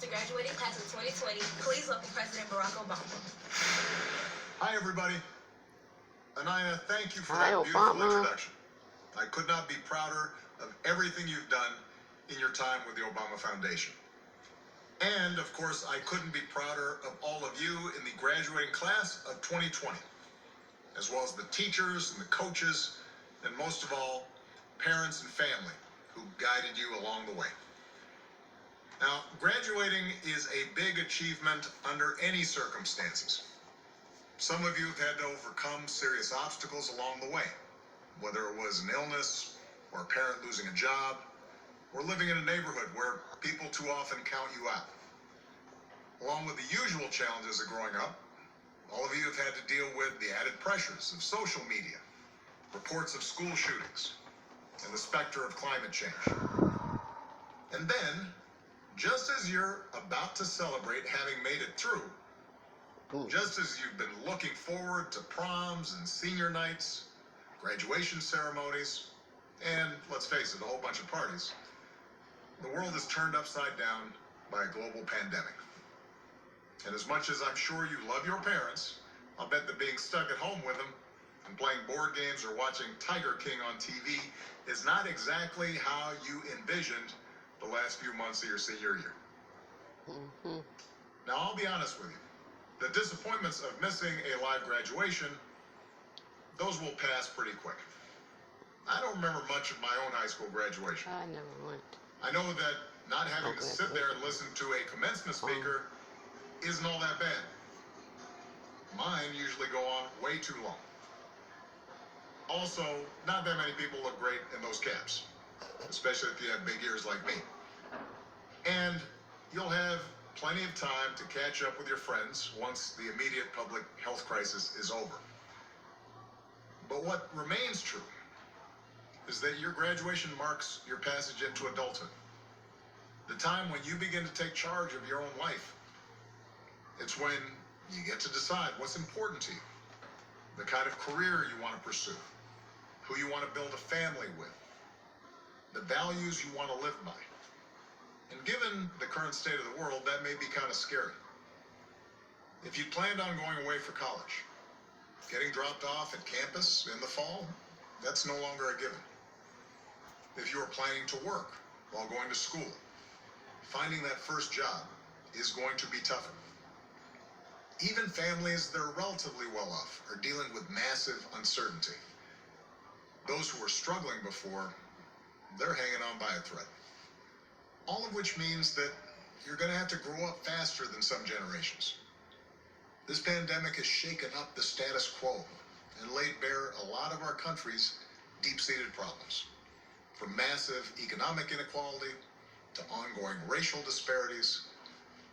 the graduating class of 2020, please welcome President Barack Obama. Hi, everybody. Anaya, thank you for Hi, that beautiful Obama. introduction. I could not be prouder of everything you've done in your time with the Obama Foundation. And, of course, I couldn't be prouder of all of you in the graduating class of 2020, as well as the teachers and the coaches, and most of all, parents and family who guided you along the way. Now, graduating is a big achievement under any circumstances. Some of you have had to overcome serious obstacles along the way, whether it was an illness, or a parent losing a job, or living in a neighborhood where people too often count you out. Along with the usual challenges of growing up, all of you have had to deal with the added pressures of social media, reports of school shootings, and the specter of climate change. And then, just as you're about to celebrate having made it through, just as you've been looking forward to proms and senior nights, graduation ceremonies, and, let's face it, a whole bunch of parties, the world is turned upside down by a global pandemic. And as much as I'm sure you love your parents, I'll bet that being stuck at home with them and playing board games or watching Tiger King on TV is not exactly how you envisioned the last few months of your senior year. Now, I'll be honest with you. The disappointments of missing a live graduation, those will pass pretty quick. I don't remember much of my own high school graduation. I never went. I know that not having to sit there and listen to a commencement speaker isn't all that bad. Mine usually go on way too long. Also, not that many people look great in those caps, especially if you have big ears like me. And you'll have plenty of time to catch up with your friends once the immediate public health crisis is over. But what remains true is that your graduation marks your passage into adulthood. The time when you begin to take charge of your own life. It's when you get to decide what's important to you, the kind of career you want to pursue, who you want to build a family with, the values you want to live by. And given the current state of the world, that may be kind of scary. If you planned on going away for college, getting dropped off at campus in the fall, that's no longer a given. If you are planning to work while going to school, finding that first job is going to be tougher. Even families that are relatively well off are dealing with massive uncertainty. Those who were struggling before, they're hanging on by a thread. All of which means that you're going to have to grow up faster than some generations. This pandemic has shaken up the status quo and laid bare a lot of our country's deep-seated problems. From massive economic inequality to ongoing racial disparities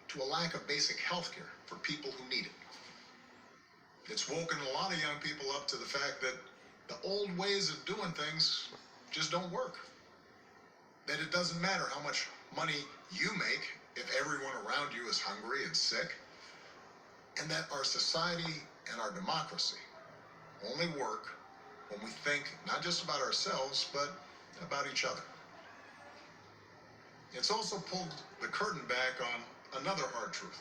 to a lack of basic health care for people who need it. It's woken a lot of young people up to the fact that the old ways of doing things just don't work. That it doesn't matter how much money you make if everyone around you is hungry and sick. And that our society and our democracy only work when we think not just about ourselves, but about each other. It's also pulled the curtain back on another hard truth.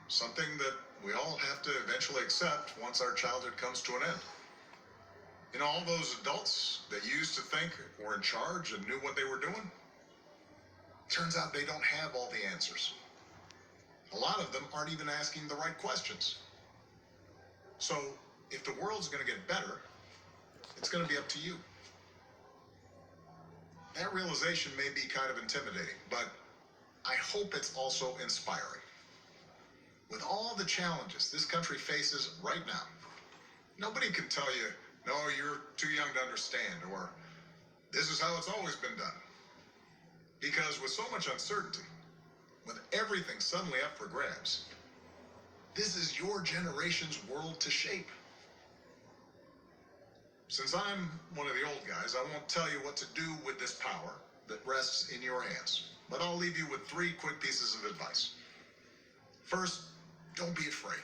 Something that we all have to eventually accept once our childhood comes to an end. You know, all those adults that used to think were in charge and knew what they were doing, turns out they don't have all the answers. A lot of them aren't even asking the right questions. So, if the world's going to get better, it's going to be up to you. That realization may be kind of intimidating, but I hope it's also inspiring. With all the challenges this country faces right now, nobody can tell you, no, you're too young to understand, or this is how it's always been done. Because with so much uncertainty, with everything suddenly up for grabs, this is your generation's world to shape. Since I'm one of the old guys, I won't tell you what to do with this power that rests in your hands. But I'll leave you with 3 quick pieces of advice. First, don't be afraid.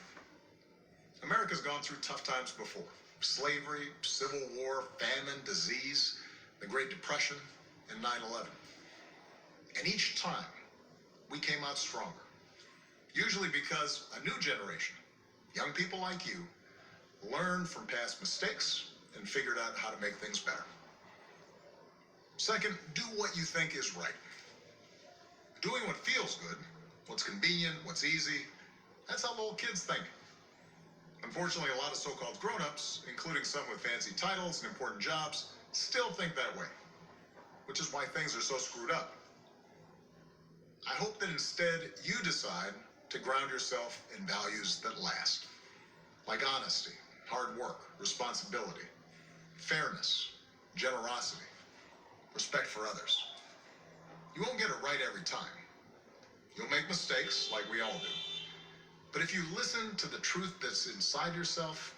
America's gone through tough times before. Slavery, civil war, famine, disease, the Great Depression, and 9/11. And each time, we came out stronger. Usually because a new generation, young people like you, learned from past mistakes and figured out how to make things better. Second, do what you think is right. Doing what feels good, what's convenient, what's easy, that's how little kids think. Unfortunately, a lot of so-called grown-ups, including some with fancy titles and important jobs, still think that way, which is why things are so screwed up. I hope that instead you decide to ground yourself in values that last, like honesty, hard work, responsibility, fairness, generosity, respect for others. You won't get it right every time. You'll make mistakes like we all do. But if you listen to the truth that's inside yourself,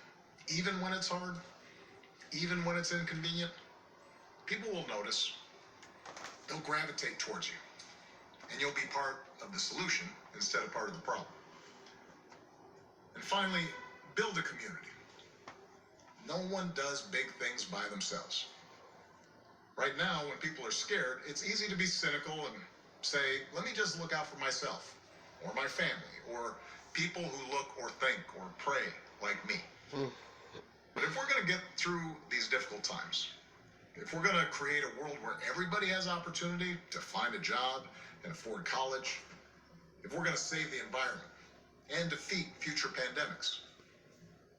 even when it's hard, even when it's inconvenient, people will notice. They'll gravitate towards you. And you'll be part of the solution instead of part of the problem. And finally, build a community. No one does big things by themselves. Right now, when people are scared, it's easy to be cynical and say, let me just look out for myself, or my family, or people who look or think or pray like me. But if we're going to get through these difficult times, if we're going to create a world where everybody has opportunity to find a job and afford college, if we're going to save the environment and defeat future pandemics,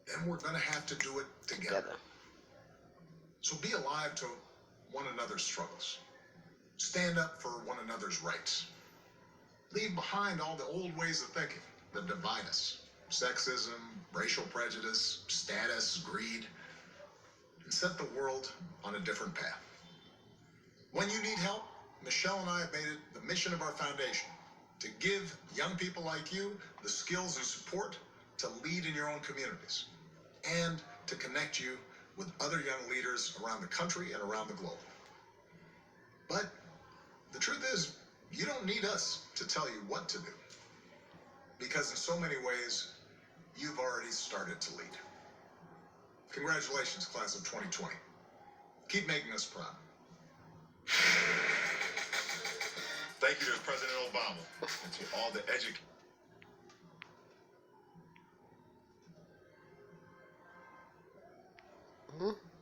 then we're going to have to do it together. So be alive to one another's struggles. Stand up for one another's rights. Leave behind all the old ways of thinking that divide us. Sexism, racial prejudice, status, greed. And set the world on a different path. When you need help, Michelle and I have made it the mission of our foundation to give young people like you the skills and support to lead in your own communities and to connect you with other young leaders around the country and around the globe. But the truth is, you don't need us to tell you what to do, because in so many ways, you've already started to lead. Congratulations, class of 2020. Keep making us proud. Thank you to President Obama and to all the educators. Mm-hmm.